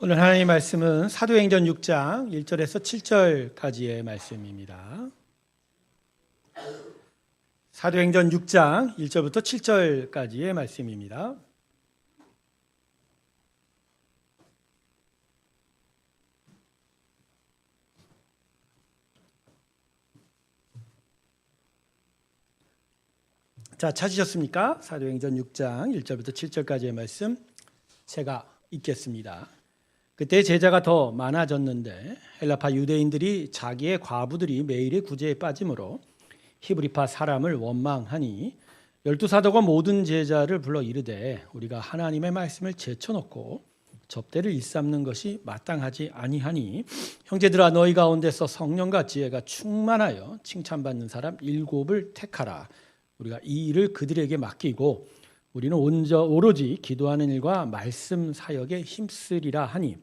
오늘 하나님의 말씀은 사도행전 6장 1절에서 7절까지의 말씀입니다. 사도행전 6장 1절부터 7절까지의 말씀입니다. 자, 찾으셨습니까? 사도행전 6장 1절부터 7절까지의 말씀 제가 읽겠습니다. 그때 제자가 더 많아졌는데 헬라파 유대인들이 자기의 과부들이 매일의 구제에 빠짐으로 히브리파 사람을 원망하니 열두 사도가 모든 제자를 불러 이르되 우리가 하나님의 말씀을 제쳐놓고 접대를 일삼는 것이 마땅하지 아니하니 형제들아 너희 가운데서 성령과 지혜가 충만하여 칭찬받는 사람 7을 택하라. 우리가 이 일을 그들에게 맡기고 우리는 오로지 기도하는 일과 말씀 사역에 힘쓰리라 하니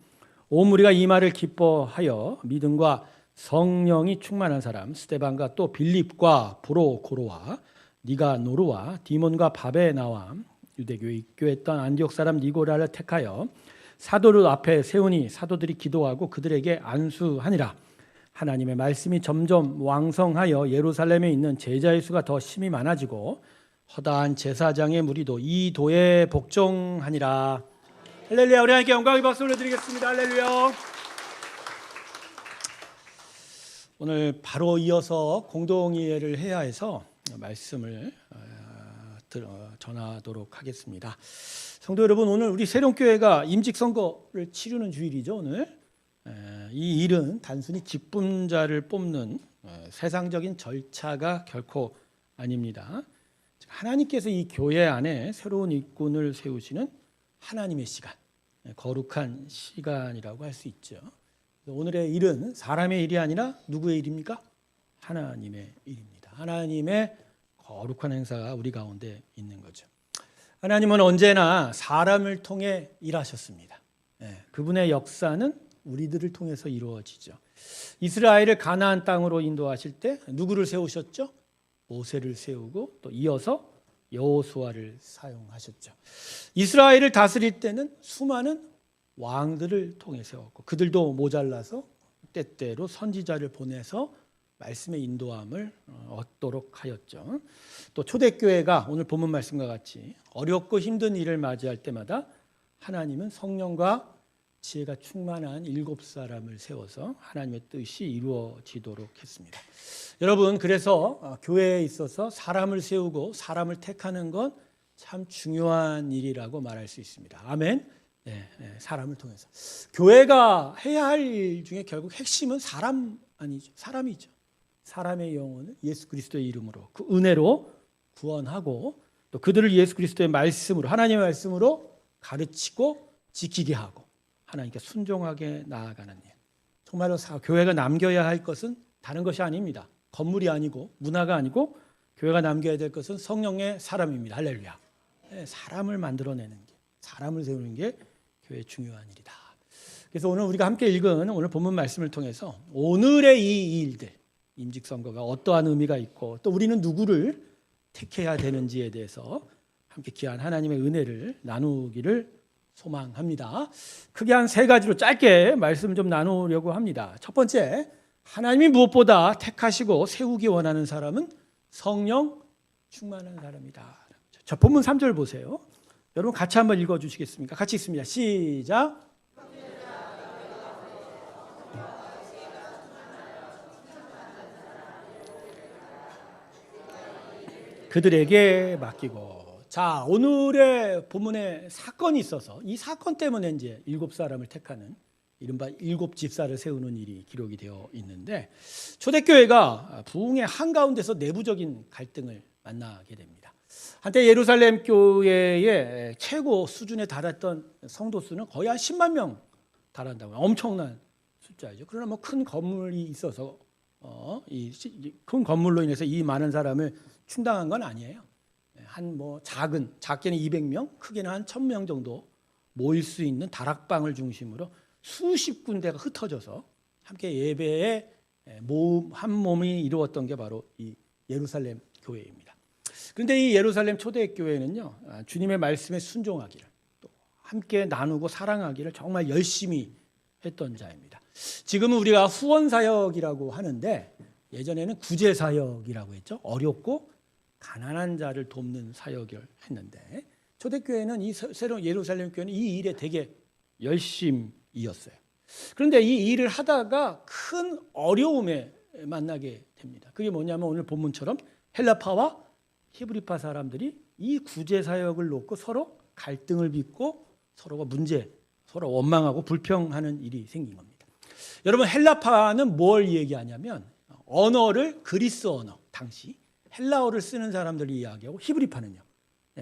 온 무리가 이 말을 기뻐하여 믿음과 성령이 충만한 사람 스데반과 또 빌립과 브로고로와 니가노르와 디몬과 바베나와 유대교에 입교했던 안디옥 사람 니고라를 택하여 사도들 앞에 세우니 사도들이 기도하고 그들에게 안수하니라. 하나님의 말씀이 점점 왕성하여 예루살렘에 있는 제자의 수가 더 심히 많아지고 허다한 제사장의 무리도 이 도에 복종하니라. 할렐루야. 우리 하나님께 영광의 박수 올려드리겠습니다. 할렐루야. 오늘 바로 이어서 공동이해를 해야 해서 말씀을 전하도록 하겠습니다. 성도 여러분, 오늘 우리 세령교회가 임직선거를 치르는 주일이죠. 오늘 이 일은 단순히 직분자를 뽑는 세상적인 절차가 결코 아닙니다. 하나님께서 이 교회 안에 새로운 일꾼을 세우시는 하나님의 시간, 거룩한 시간이라고 할 수 있죠. 오늘의 일은 사람의 일이 아니라 누구의 일입니까? 하나님의 일입니다. 하나님의 거룩한 행사가 우리 가운데 있는 거죠. 하나님은 언제나 사람을 통해 일하셨습니다. 그분의 역사는 우리들을 통해서 이루어지죠. 이스라엘을 가나안 땅으로 인도하실 때 누구를 세우셨죠? 모세를 세우고 또 이어서 여호수아를 사용하셨죠. 이스라엘을 다스릴 때는 수많은 왕들을 통해 세웠고 그들도 모자라서 때때로 선지자를 보내서 말씀의 인도함을 얻도록 하였죠. 또 초대교회가 오늘 본문 말씀과 같이 어렵고 힘든 일을 맞이할 때마다 하나님은 성령과 지혜가 충만한 7사람을 세워서 하나님의 뜻이 이루어지도록 했습니다. 여러분, 그래서 교회에 있어서 사람을 세우고 사람을 택하는 건 참 중요한 일이라고 말할 수 있습니다. 아멘. 사람을 통해서 교회가 해야 할 일 중에 결국 핵심은 사람 아니죠. 사람이죠. 사람의 영혼을 예수 그리스도의 이름으로 그 은혜로 구원하고 또 그들을 예수 그리스도의 말씀으로 하나님의 말씀으로 가르치고 지키게 하고 하나님께 순종하게 나아가는 일. 정말로 교회가 남겨야 할 것은 다른 것이 아닙니다. 건물이 아니고 문화가 아니고 교회가 남겨야 될 것은 성령의 사람입니다. 할렐루야. 사람을 만들어내는 게, 사람을 세우는 게 교회의 중요한 일이다. 그래서 오늘 우리가 함께 읽은 오늘 본문 말씀을 통해서 오늘의 이 일들, 임직선거가 어떠한 의미가 있고 또 우리는 누구를 택해야 되는지에 대해서 함께 귀한 하나님의 은혜를 나누기를 소망합니다. 크게 한 3가지로 짧게 말씀 좀 나누려고 합니다. 첫 번째, 하나님이 무엇보다 택하시고 세우기 원하는 사람은 성령 충만한 사람이다. 자, 본문 3절 보세요. 여러분 같이 한번 읽어주시겠습니까? 같이 읽습니다. 시작. 그들에게 맡기고. 자, 오늘의 본문에 사건이 있어서 이 사건 때문에 이제 7사람을 택하는 이른바 7집사를 세우는 일이 기록이 되어 있는데 초대교회가 부흥의 한가운데서 내부적인 갈등을 만나게 됩니다. 한때 예루살렘 교회의 최고 수준에 달했던 성도 수는 거의 한 10만 명 달한다고요. 엄청난 숫자죠. 그러나 뭐 큰 건물이 있어서 이 큰 건물로 인해서 이 많은 사람을 충당한 건 아니에요. 한 뭐 작게는 200명, 크게는 한 1000명 정도 모일 수 있는 다락방을 중심으로 수십 군데가 흩어져서 함께 예배에 한 몸이 이루었던 게 바로 이 예루살렘 교회입니다. 그런데 이 예루살렘 초대교회는요, 주님의 말씀에 순종하기를 또 함께 나누고 사랑하기를 정말 열심히 했던 자입니다. 지금은 우리가 후원사역이라고 하는데 예전에는 구제사역이라고 했죠. 어렵고 가난한 자를 돕는 사역을 했는데 초대교회는 이 새로운 예루살렘 교회는 이 일에 되게 열심이었어요. 그런데 이 일을 하다가 큰 어려움에 만나게 됩니다. 그게 뭐냐면 오늘 본문처럼 헬라파와 히브리파 사람들이 이 구제사역을 놓고 서로 갈등을 빚고 서로가 서로 원망하고 불평하는 일이 생긴 겁니다. 여러분 헬라파는 뭘 얘기하냐면 언어를 그리스 언어, 당시 헬라어를 쓰는 사람들을 이야기하고 히브리파는요.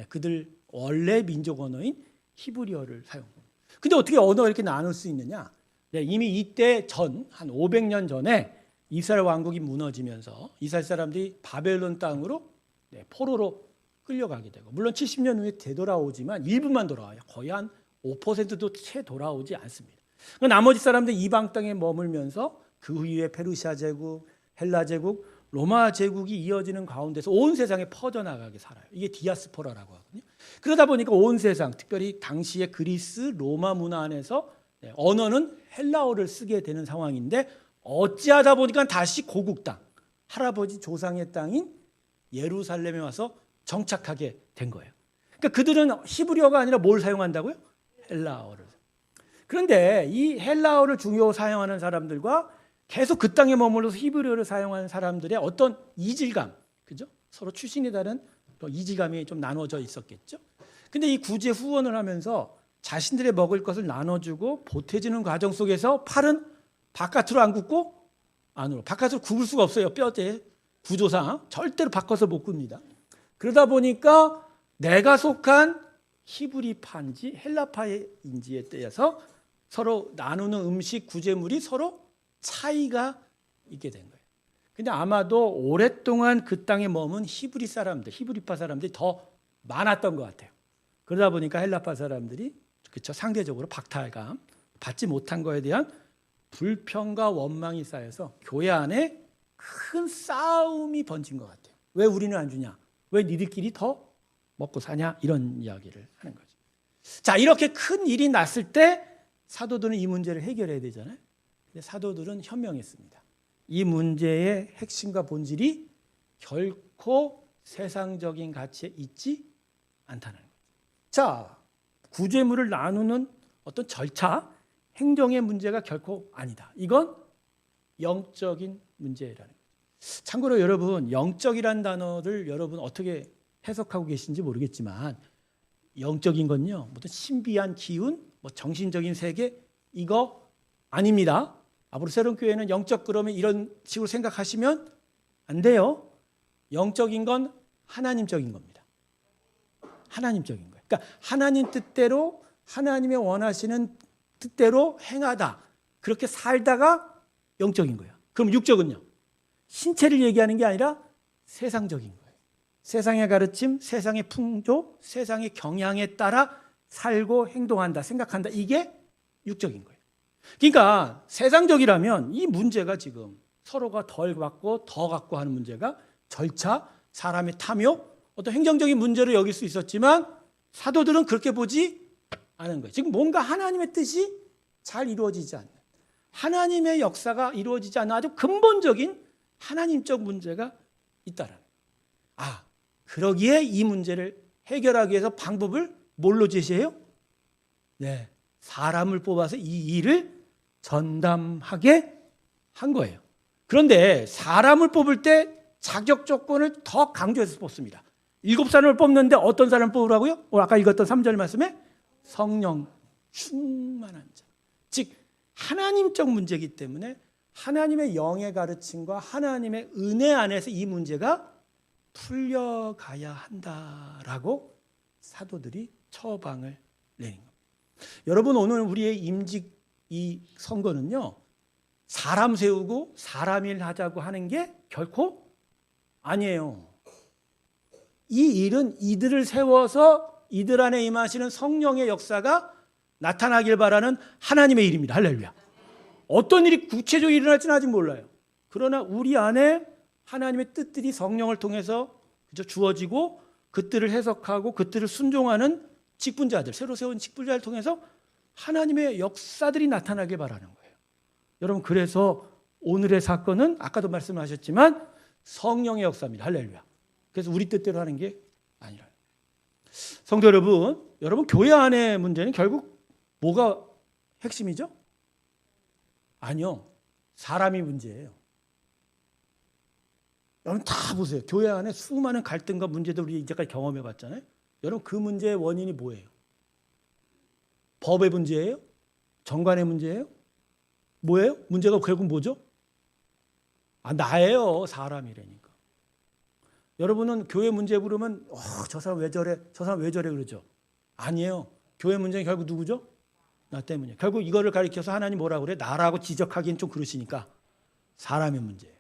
그들 원래 민족 언어인 히브리어를 사용합니다. 근데 어떻게 언어가 이렇게 나눌 수 있느냐? 이미 이때 한 500년 전에 이스라엘 왕국이 무너지면서 이스라엘 사람들이 바벨론 땅으로 포로로 끌려가게 되고 물론 70년 후에 되돌아오지만 일부만 돌아와요. 거의 한 5%도 채 돌아오지 않습니다. 나머지 사람들 이방 땅에 머물면서 그 후에 페르시아 제국, 헬라 제국, 로마 제국이 이어지는 가운데서 온 세상에 퍼져나가게 살아요. 이게 디아스포라라고 하거든요. 그러다 보니까 온 세상, 특별히 당시의 그리스, 로마 문화 안에서 언어는 헬라어를 쓰게 되는 상황인데 어찌하다 보니까 다시 고국 땅, 할아버지 조상의 땅인 예루살렘에 와서 정착하게 된 거예요. 그러니까 그들은 히브리어가 아니라 뭘 사용한다고요? 헬라어를. 그런데 이 헬라어를 중요 사용하는 사람들과 계속 그 땅에 머물러서 히브리어를 사용하는 사람들의 어떤 이질감, 그죠? 서로 출신이 다른 이질감이 좀 나눠져 있었겠죠. 근데 이 구제 후원을 하면서 자신들의 먹을 것을 나눠주고 보태주는 과정 속에서 팔은 바깥으로 안 굽고 안으로, 바깥으로 굽을 수가 없어요. 뼈대 구조상 절대로 바꿔서 못 굽니다. 그러다 보니까 내가 속한 히브리파인지 헬라파인지에 대해서 서로 나누는 음식 구제물이 서로 차이가 있게 된 거예요. 근데 아마도 오랫동안 그 땅에 머문 히브리파 사람들이 더 많았던 것 같아요. 그러다 보니까 헬라파 사람들이 상대적으로 박탈감, 받지 못한 거에 대한 불평과 원망이 쌓여서 교회 안에 큰 싸움이 번진 것 같아요. 왜 우리는 안 주냐? 왜 니들끼리 더 먹고 사냐? 이런 이야기를 하는 거죠. 자, 이렇게 큰 일이 났을 때 사도들은 이 문제를 해결해야 되잖아요. 근데 사도들은 현명했습니다. 이 문제의 핵심과 본질이 결코 세상적인 가치에 있지 않다는 거죠. 자, 구제물을 나누는 어떤 절차, 행정의 문제가 결코 아니다. 이건 영적인 문제라는 거죠. 참고로 여러분, 영적이라는 단어를 여러분 어떻게 해석하고 계신지 모르겠지만 영적인 건요, 어떤 신비한 기운, 정신적인 세계 이거 아닙니다. 앞으로 새로운 교회는 영적 그러면 이런 식으로 생각하시면 안 돼요. 영적인 건 하나님적인 겁니다. 하나님적인 거예요. 그러니까 하나님 뜻대로 하나님의 원하시는 뜻대로 행하다. 그렇게 살다가 영적인 거예요. 그럼 육적은요? 신체를 얘기하는 게 아니라 세상적인 거예요. 세상의 가르침, 세상의 풍조, 세상의 경향에 따라 살고 행동한다, 생각한다. 이게 육적인 거예요. 그러니까 세상적이라면 이 문제가 지금 서로가 덜 받고 더 갖고 하는 문제가 절차, 사람의 탐욕, 어떤 행정적인 문제로 여길 수 있었지만 사도들은 그렇게 보지 않은 거예요. 지금 뭔가 하나님의 뜻이 잘 이루어지지 않는, 하나님의 역사가 이루어지지 않는 아주 근본적인 하나님적 문제가 있다라는 거예요. 그러기에 이 문제를 해결하기 위해서 방법을 뭘로 제시해요? 네, 사람을 뽑아서 이 일을 전담하게 한 거예요. 그런데 사람을 뽑을 때 자격 조건을 더 강조해서 뽑습니다. 7사람을 뽑는데 어떤 사람을 뽑으라고요? 아까 읽었던 3절 말씀에 성령 충만한 자. 즉 하나님적 문제이기 때문에 하나님의 영의 가르침과 하나님의 은혜 안에서 이 문제가 풀려가야 한다라고 사도들이 처방을 내린 겁니다. 여러분, 오늘 우리의 임직 이 선거는요, 사람 세우고 사람 일 하자고 하는 게 결코 아니에요. 이 일은 이들을 세워서 이들 안에 임하시는 성령의 역사가 나타나길 바라는 하나님의 일입니다. 할렐루야. 어떤 일이 구체적으로 일어날지는 아직 몰라요. 그러나 우리 안에 하나님의 뜻들이 성령을 통해서 주어지고 그 뜻을 해석하고 그 뜻을 순종하는 직분자들, 새로 세운 직분자를 통해서 하나님의 역사들이 나타나길 바라는 거예요. 여러분, 그래서 오늘의 사건은 아까도 말씀하셨지만 성령의 역사입니다. 할렐루야. 그래서 우리 뜻대로 하는 게 아니라. 성도 여러분 교회 안의 문제는 결국 뭐가 핵심이죠? 아니요. 사람이 문제예요. 여러분 다 보세요. 교회 안에 수많은 갈등과 문제들 우리 이제까지 경험해 봤잖아요. 여러분 그 문제의 원인이 뭐예요? 법의 문제예요? 정관의 문제예요? 뭐예요? 문제가 결국 뭐죠? 나예요. 사람이라니까. 여러분은 교회 문제 부르면 저 사람 왜 저래? 저 사람 왜 저래? 그러죠. 아니에요. 교회 문제는 결국 누구죠? 나 때문이에요. 결국 이거를 가리켜서 하나님 뭐라고 그래? 나라고 지적하기엔 좀 그러시니까 사람의 문제예요.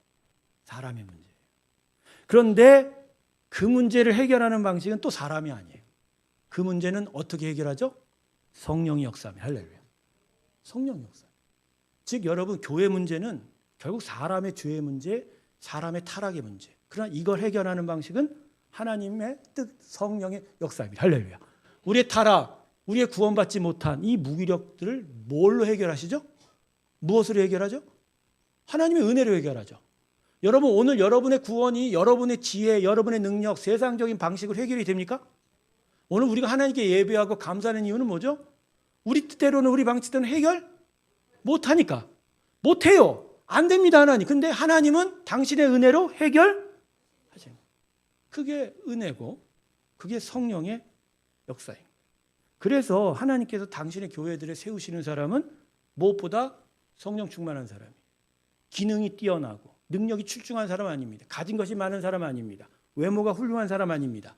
사람의 문제예요. 그런데 그 문제를 해결하는 방식은 또 사람이 아니에요. 그 문제는 어떻게 해결하죠? 성령의 역사입니다. 할렐루야. 성령의 역사. 즉 여러분 교회 문제는 결국 사람의 죄의 문제, 사람의 타락의 문제. 그러나 이걸 해결하는 방식은 하나님의 뜻, 성령의 역사입니다. 할렐루야. 우리의 타락, 우리의 구원받지 못한 이 무기력들을 뭘로 해결하시죠? 무엇으로 해결하죠? 하나님의 은혜로 해결하죠. 여러분 오늘 여러분의 구원이 여러분의 지혜, 여러분의 능력, 세상적인 방식으로 해결이 됩니까? 오늘 우리가 하나님께 예배하고 감사하는 이유는 뭐죠? 우리 뜻대로는 우리 방식대로는 해결 못하니까. 못해요. 안 됩니다 하나님. 근데 하나님은 당신의 은혜로 해결하세요. 그게 은혜고 그게 성령의 역사입니다. 그래서 하나님께서 당신의 교회들을 세우시는 사람은 무엇보다 성령 충만한 사람이에요. 기능이 뛰어나고 능력이 출중한 사람 아닙니다. 가진 것이 많은 사람 아닙니다. 외모가 훌륭한 사람 아닙니다.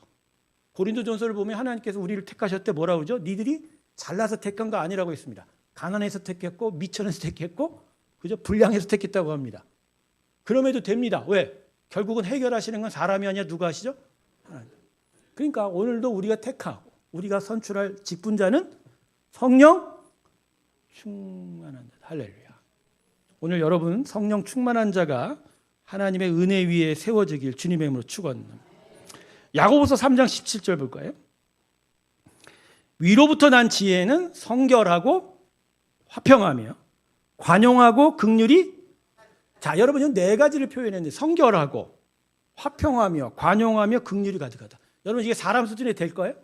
고린도전서를 보면 하나님께서 우리를 택하셨대 뭐라고 그러죠? 니들이 잘나서 택한 거 아니라고 했습니다. 가난해서 택했고 미천해서 택했고 그죠? 불량해서 택했다고 합니다. 그럼에도 됩니다. 왜? 결국은 해결하시는 건 사람이 아니라 누가 하시죠? 하나님. 그러니까 오늘도 우리가 택하고 우리가 선출할 직분자는 성령 충만한 자. 할렐루야. 오늘 여러분 성령 충만한 자가 하나님의 은혜 위에 세워지길 주님의 이름으로 축원합니다. 야고보서 3장 17절 볼까요? 위로부터 난 지혜는 성결하고 화평하며 관용하고 긍휼이 자 여러분 네 가지를 표현했는데 성결하고 화평하며 관용하며 긍휼이 가득하다. 여러분 이게 사람 수준에 될 거예요?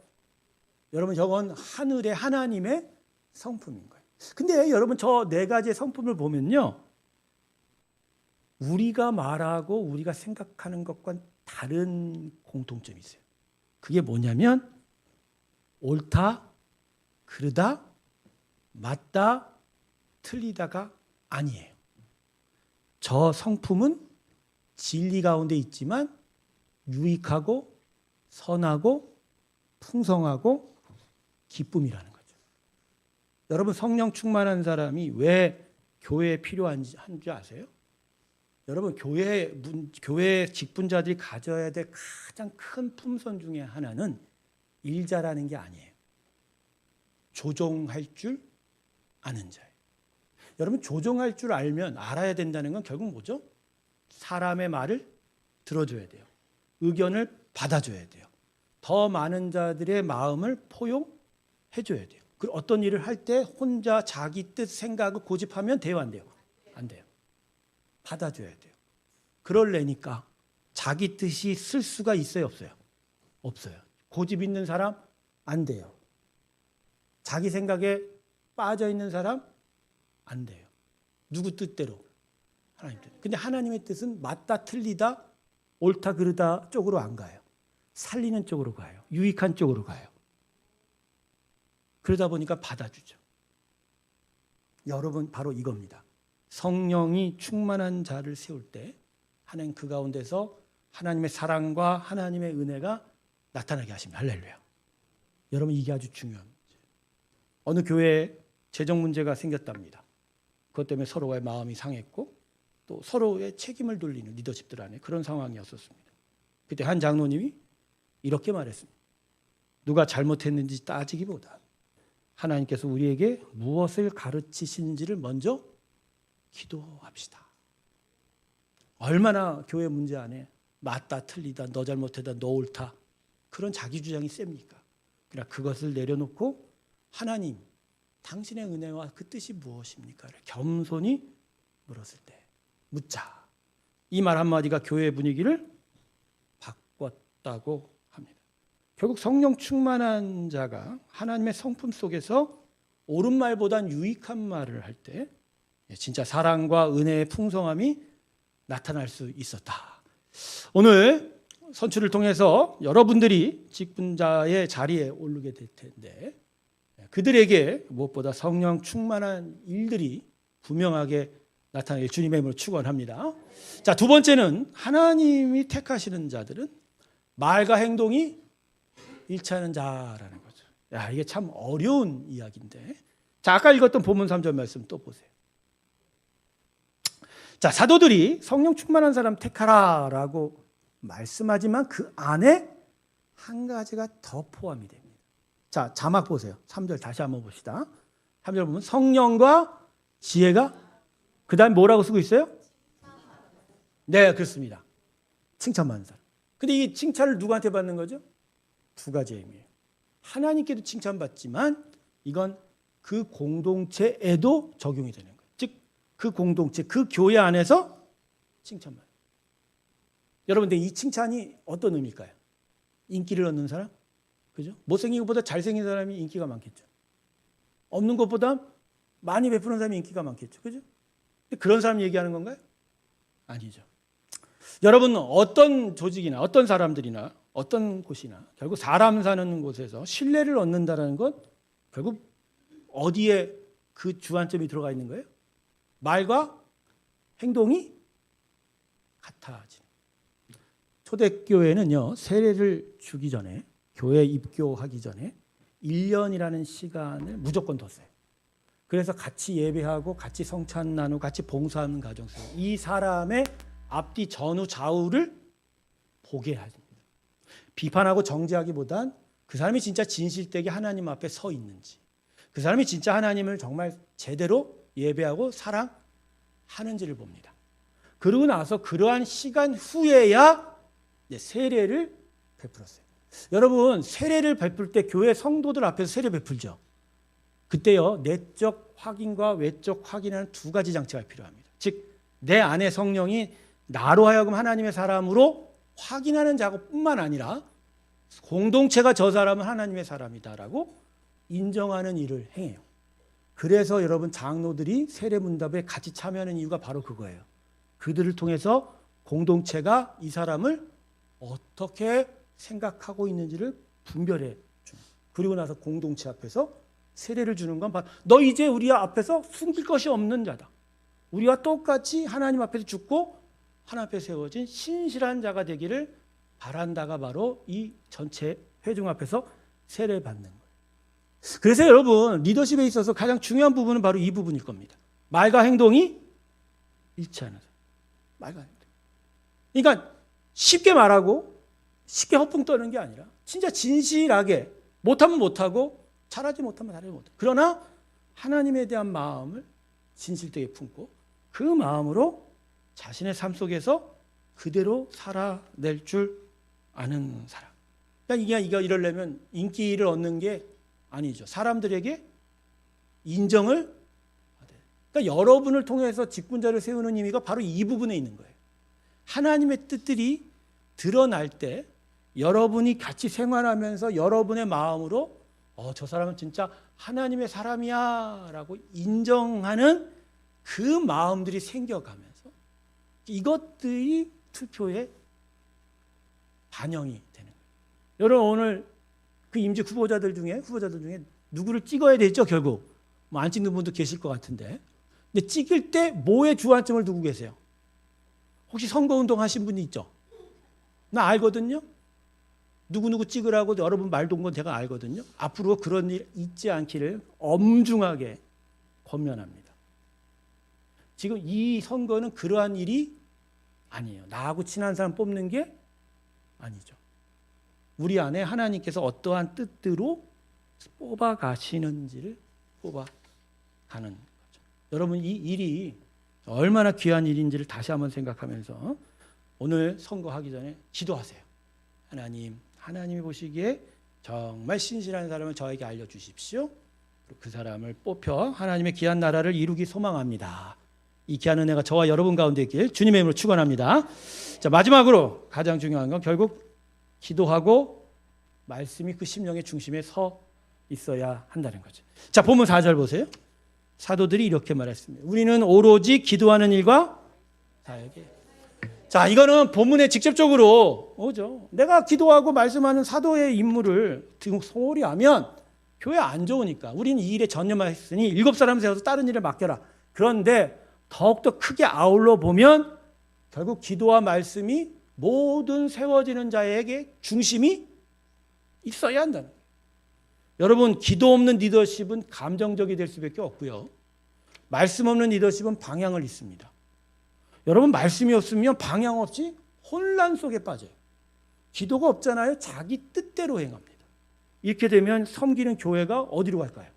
여러분 저건 하늘의 하나님의 성품인 거예요. 근데 여러분 저 네 가지의 성품을 보면요. 우리가 말하고 우리가 생각하는 것과 다른 공통점이 있어요. 그게 뭐냐면 옳다, 그르다, 맞다, 틀리다가 아니에요. 저 성품은 진리 가운데 있지만 유익하고 선하고 풍성하고 기쁨이라는 거죠. 여러분 성령 충만한 사람이 왜 교회에 필요한지 아세요? 여러분 교회 직분자들이 가져야 될 가장 큰 품선 중에 하나는 일 잘하는 게 아니에요. 조종할 줄 아는 자예요. 여러분 조종할 줄 알아야 된다는 건 결국 뭐죠? 사람의 말을 들어줘야 돼요. 의견을 받아줘야 돼요. 더 많은 자들의 마음을 포용해줘야 돼요. 그리고 어떤 일을 할 때 혼자 자기 뜻 생각을 고집하면 돼요, 안 돼요? 안 돼요. 받아줘야 돼요. 그럴래니까 자기 뜻이 쓸 수가 있어요, 없어요? 없어요. 고집 있는 사람 안 돼요. 자기 생각에 빠져 있는 사람 안 돼요. 누구 뜻대로? 하나님 뜻. 근데 하나님의 뜻은 맞다 틀리다 옳다 그르다 쪽으로 안 가요. 살리는 쪽으로 가요. 유익한 쪽으로 가요. 그러다 보니까 받아주죠. 여러분 바로 이겁니다. 성령이 충만한 자를 세울 때 하나님 그 가운데서 하나님의 사랑과 하나님의 은혜가 나타나게 하십니다. 할렐루야. 여러분 이게 아주 중요한 문제예요. 어느 교회에 재정 문제가 생겼답니다. 그것 때문에 서로의 마음이 상했고 또 서로의 책임을 돌리는 리더십들 안에 그런 상황이었었습니다. 그때 한 장로님이 이렇게 말했습니다. 누가 잘못했는지 따지기보다 하나님께서 우리에게 무엇을 가르치신지를 먼저 기도합시다. 얼마나 교회 문제 안에 맞다 틀리다 너 잘못했다 너 옳다 그런 자기 주장이 셉니까? 그러나 그것을 내려놓고 하나님, 당신의 은혜와 그 뜻이 무엇입니까? 겸손히 물었을 때 묻자. 이 말 한마디가 교회 분위기를 바꿨다고 합니다. 결국 성령 충만한 자가 하나님의 성품 속에서 옳은 말보단 유익한 말을 할 때 진짜 사랑과 은혜의 풍성함이 나타날 수 있었다. 오늘 선출을 통해서 여러분들이 직분자의 자리에 오르게 될 텐데 그들에게 무엇보다 성령 충만한 일들이 분명하게 나타나길 주님의 이름으로 축원합니다. 자, 두 번째는 하나님이 택하시는 자들은 말과 행동이 일치하는 자라는 거죠. 야, 이게 참 어려운 이야기인데. 자, 아까 읽었던 본문 3절 말씀 또 보세요. 자, 사도들이 성령 충만한 사람 택하라라고 말씀하지만 그 안에 한 가지가 더 포함이 됩니다. 자, 자막 보세요. 3절 다시 한번 봅시다. 3절 보면 성령과 지혜가 그 다음에 뭐라고 쓰고 있어요? 네, 그렇습니다. 칭찬받는 사람. 근데 이 칭찬을 누구한테 받는 거죠? 두 가지 의미예요. 하나님께도 칭찬받지만 이건 그 공동체에도 적용이 되는 거예요. 즉, 그 공동체, 그 교회 안에서 칭찬받는 거예요. 여러분들 이 칭찬이 어떤 의미일까요? 인기를 얻는 사람? 그죠? 못생긴 것보다 잘생긴 사람이 인기가 많겠죠. 없는 것보다 많이 베푸는 사람이 인기가 많겠죠. 그죠? 그런 사람 얘기하는 건가요? 아니죠. 여러분 어떤 조직이나 어떤 사람들이나 어떤 곳이나 결국 사람 사는 곳에서 신뢰를 얻는다는 건 결국 어디에 그 주안점이 들어가 있는 거예요? 말과 행동이 같아지는. 초대교회는요, 세례를 주기 전에 교회 입교하기 전에 1년이라는 시간을 무조건 뒀어요. 그래서 같이 예배하고 같이 성찬 나누고 같이 봉사하는 과정 속에 이 사람의 앞뒤 전후 좌우를 보게 합니다. 비판하고 정죄하기보단 그 사람이 진짜 진실되게 하나님 앞에 서 있는지, 그 사람이 진짜 하나님을 정말 제대로 예배하고 사랑하는지를 봅니다. 그러고 나서 그러한 시간 후에야 세례를 베풀었어요. 여러분, 세례를 베풀 때 교회 성도들 앞에서 세례 베풀죠. 그때요, 내적 확인과 외적 확인하는 두 가지 장치가 필요합니다. 즉, 내 안에 성령이 나로 하여금 하나님의 사람으로 확인하는 작업뿐만 아니라 공동체가 저 사람은 하나님의 사람이다라고 인정하는 일을 행해요. 그래서 여러분 장로들이 세례문답에 같이 참여하는 이유가 바로 그거예요. 그들을 통해서 공동체가 이 사람을 어떻게 생각하고 있는지를 분별해 줍니다. 그리고 나서 공동체 앞에서 세례를 주는 건 너 이제 우리 앞에서 숨길 것이 없는 자다. 우리와 똑같이 하나님 앞에서 죽고 하나님 앞에 세워진 신실한 자가 되기를 바란다가 바로 이 전체 회중 앞에서 세례 받는 거예요. 그래서 여러분 리더십에 있어서 가장 중요한 부분은 바로 이 부분일 겁니다. 말과 행동이 일치하는 사람. 말과 행동. 그러니까 쉽게 말하고 쉽게 허풍 떠는 게 아니라 진짜 진실하게 못하면 못하고 잘하지 못하면 잘하지 못하고 그러나 하나님에 대한 마음을 진실되게 품고 그 마음으로 자신의 삶 속에서 그대로 살아낼 줄 아는 사람. 그러니까 이거 이러려면 인기를 얻는 게 아니죠. 사람들에게 인정을 받아요. 그러니까 여러분을 통해서 직분자를 세우는 의미가 바로 이 부분에 있는 거예요. 하나님의 뜻들이 드러날 때 여러분이 같이 생활하면서 여러분의 마음으로 저 사람은 진짜 하나님의 사람이야 라고 인정하는 그 마음들이 생겨가면서 이것들이 투표에 반영이 되는 거예요. 여러분 오늘 그 임직 후보자들 중에 누구를 찍어야 되죠? 결국 뭐 안 찍는 분도 계실 것 같은데 근데 찍을 때 뭐에 주안점을 두고 계세요? 혹시 선거운동 하신 분이 있죠? 나 알거든요. 누구누구 찍으라고 여러분 말도 온 건 제가 알거든요. 앞으로 그런 일 있지 않기를 엄중하게 권면합니다. 지금 이 선거는 그러한 일이 아니에요. 나하고 친한 사람 뽑는 게 아니죠. 우리 안에 하나님께서 어떠한 뜻대로 뽑아가시는지를 뽑아가는 거죠. 여러분 이 일이 얼마나 귀한 일인지를 다시 한번 생각하면서 오늘 선거하기 전에 기도하세요. 하나님이 보시기에 정말 신실한 사람을 저에게 알려주십시오. 그 사람을 뽑혀 하나님의 귀한 나라를 이루기 소망합니다. 이 귀한 은혜가 저와 여러분 가운데 있길 주님의 이름으로 축원합니다. 자, 마지막으로 가장 중요한 건 결국 기도하고 말씀이 그 심령의 중심에 서 있어야 한다는 거죠. 자, 본문 4절 보세요. 사도들이 이렇게 말했습니다. 우리는 오로지 기도하는 일과 사역에. 자, 이거는 본문에 직접적으로 오죠. 내가 기도하고 말씀하는 사도의 임무를 소홀히 하면 교회 안 좋으니까 우리는 이 일에 전념했으니 7사람 세워서 다른 일을 맡겨라. 그런데 더욱더 크게 아울러 보면 결국 기도와 말씀이 모든 세워지는 자에게 중심이 있어야 한다는 거예요. 여러분, 기도 없는 리더십은 감정적이 될 수밖에 없고요. 말씀 없는 리더십은 방향을 잃습니다. 여러분, 말씀이 없으면 방향 없이 혼란 속에 빠져요. 기도가 없잖아요. 자기 뜻대로 행합니다. 이렇게 되면 섬기는 교회가 어디로 갈까요?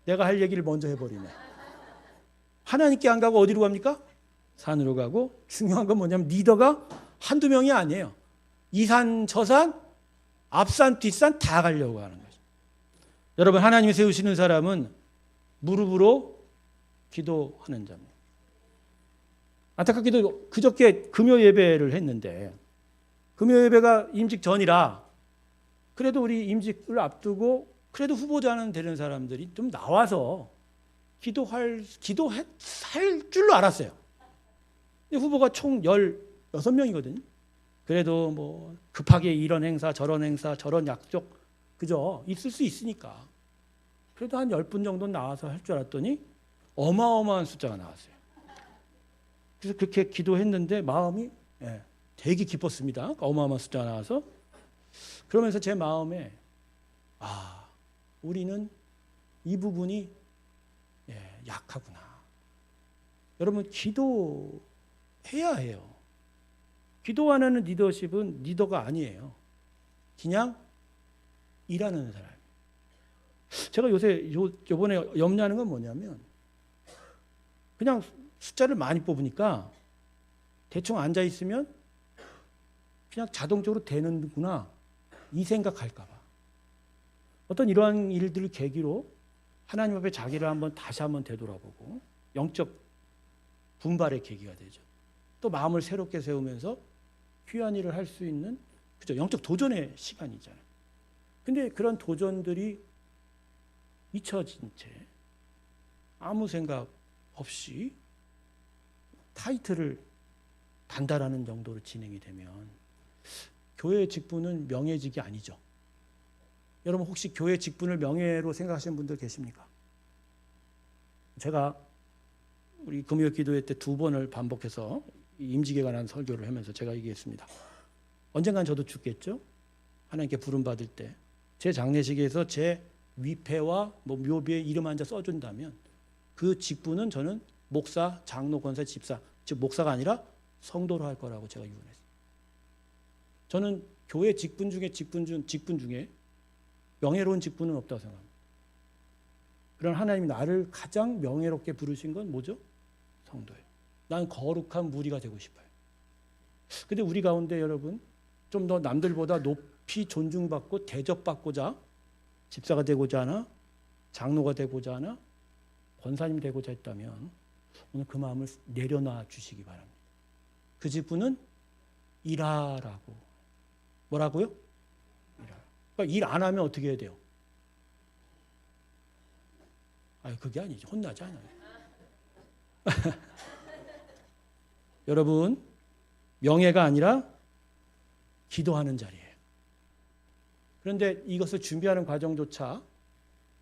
내가 할 얘기를 먼저 해버리네. 하나님께 안 가고 어디로 갑니까? 산으로 가고, 중요한 건 뭐냐면 리더가 한두 명이 아니에요. 이 산, 저 산, 앞산, 뒷산 다 가려고 하는 거죠. 여러분, 하나님이 세우시는 사람은 무릎으로 기도하는 자입니다. 안타깝게도 그저께 금요 예배를 했는데 금요 예배가 임직 전이라 그래도 우리 임직을 앞두고 그래도 후보자는 되는 사람들이 좀 나와서 기도할 줄로 알았어요. 근데 후보가 총 16명이거든요. 그래도 뭐 급하게 이런 행사 저런 행사 저런 약속 그죠? 있을 수 있으니까 그래도 한 10분 정도 나와서 할 줄 알았더니 어마어마한 숫자가 나왔어요. 그래서 그렇게 기도했는데 마음이 되게 기뻤습니다. 어마어마한 숫자가 나와서 그러면서 제 마음에 우리는 이 부분이 약하구나. 여러분, 기도해야 해요. 기도 안 하는 리더십은 리더가 아니에요. 그냥 일하는 사람. 제가 요새 요번에 염려하는 건 뭐냐면 그냥 숫자를 많이 뽑으니까 대충 앉아 있으면 그냥 자동적으로 되는구나 이 생각할까 봐. 어떤 이러한 일들을 계기로 하나님 앞에 자기를 다시 한번 되돌아보고 영적 분발의 계기가 되죠. 또 마음을 새롭게 세우면서 귀한 일을 할 수 있는 그죠? 영적 도전의 시간이잖아요. 근데 그런 도전들이 잊혀진 채 아무 생각 없이 타이틀을 단달하는 정도로 진행이 되면 교회 직분은 명예직이 아니죠. 여러분, 혹시 교회 직분을 명예로 생각하시는 분들 계십니까? 제가 우리 금요 기도회 때 2번을 반복해서 임직에 관한 설교를 하면서 제가 얘기했습니다. 언젠간 저도 죽겠죠? 하나님께 부름받을 때 제 장례식에서 제 위패와 묘비에 이름 한 자 써준다면 그 직분은 저는 목사, 장로, 권사, 집사, 즉 목사가 아니라 성도로 할 거라고 제가 유언했어요. 저는 교회 직분 중에 명예로운 직분은 없다고 생각합니다. 그런 하나님이 나를 가장 명예롭게 부르신 건 뭐죠? 성도예요. 난 거룩한 무리가 되고 싶어요. 근데 우리 가운데 여러분 좀 더 남들보다 높이 존중받고 대접받고자 집사가 되고자 하나, 장로가 되고자 하나, 권사님 되고자 했다면 오늘 그 마음을 내려놔 주시기 바랍니다. 그 직분은 일하라고. 뭐라고요? 일하라. 그러니까 일 안 하면 어떻게 해야 돼요? 그게 아니죠. 혼나지 않아요. 여러분, 명예가 아니라 기도하는 자리예요. 그런데 이것을 준비하는 과정조차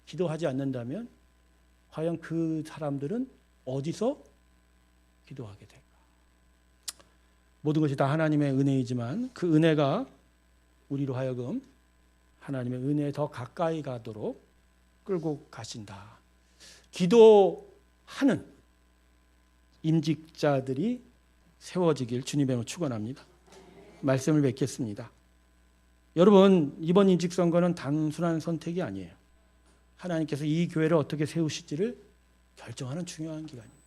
기도하지 않는다면 과연 그 사람들은 어디서 기도하게 될까? 모든 것이 다 하나님의 은혜이지만 그 은혜가 우리로 하여금 하나님의 은혜에 더 가까이 가도록 끌고 가신다. 기도하는 임직자들이 세워지길 주님의 이름으로 축원합니다. 말씀을 맺겠습니다. 여러분, 이번 임직 선거는 단순한 선택이 아니에요. 하나님께서 이 교회를 어떻게 세우실지를 결정하는 중요한 기간입니다.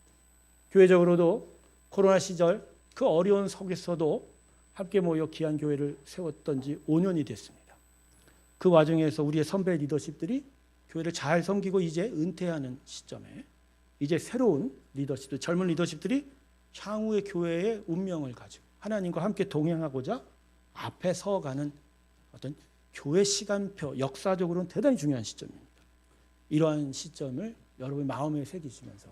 교회적으로도 코로나 시절 그 어려운 속에서도 함께 모여 귀한 교회를 세웠던 지 5년이 됐습니다. 그 와중에서 우리의 선배 리더십들이 교회를 잘 섬기고 이제 은퇴하는 시점에 이제 새로운 리더십들, 젊은 리더십들이 향후의 교회의 운명을 가지고 하나님과 함께 동행하고자 앞에 서가는 어떤 교회 시간표, 역사적으로는 대단히 중요한 시점입니다. 이러한 시점을 여러분 마음에 새기시면서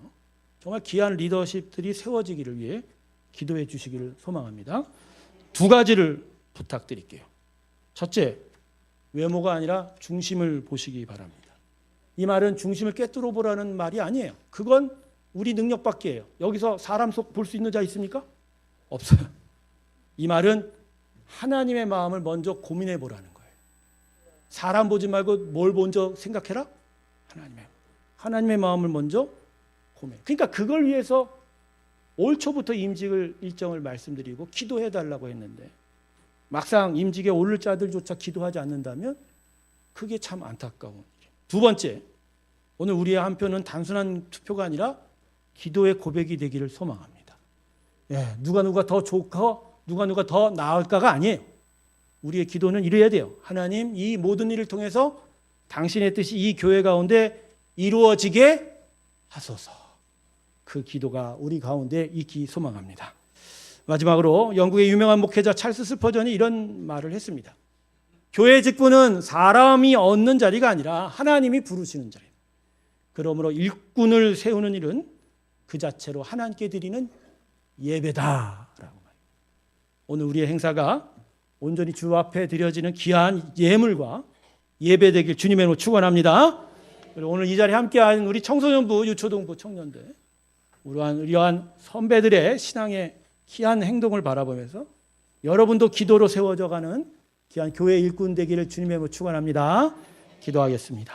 정말 귀한 리더십들이 세워지기를 위해 기도해 주시기를 소망합니다. 두 가지를 부탁드릴게요. 첫째, 외모가 아니라 중심을 보시기 바랍니다. 이 말은 중심을 꿰뚫어 보라는 말이 아니에요. 그건 우리 능력 밖이에요. 여기서 사람 속 볼 수 있는 자 있습니까? 없어요. 이 말은 하나님의 마음을 먼저 고민해 보라는 거예요. 사람 보지 말고 뭘 먼저 생각해라? 하나님의 마음을 먼저 고민. 그러니까 그걸 위해서 올 초부터 임직을 일정을 말씀드리고 기도해 달라고 했는데 막상 임직에 오를 자들조차 기도하지 않는다면 그게 참 안타까운 일이에요. 두 번째, 오늘 우리의 한 표는 단순한 투표가 아니라 기도의 고백이 되기를 소망합니다. 누가 더 좋고 누가 더 나을까가 아니에요. 우리의 기도는 이래야 돼요. 하나님, 이 모든 일을 통해서 당신의 뜻이 이 교회 가운데 이루어지게 하소서. 그 기도가 우리 가운데 있기 소망합니다. 마지막으로 영국의 유명한 목회자 찰스 스퍼전이 이런 말을 했습니다. 교회 직분은 사람이 얻는 자리가 아니라 하나님이 부르시는 자리입니다. 그러므로 일꾼을 세우는 일은 그 자체로 하나님께 드리는 예배다라고 말합니다. 오늘 우리의 행사가 온전히 주 앞에 드려지는 귀한 예물과 예배되길 주님의 이름으로 축원합니다. 그리고 오늘 이 자리에 함께한 우리 청소년부, 유초동부 청년들, 이러한 선배들의 신앙의 귀한 행동을 바라보면서 여러분도 기도로 세워져가는 귀한 교회 일꾼 되기를 주님의 이름으로 축원합니다. 기도하겠습니다.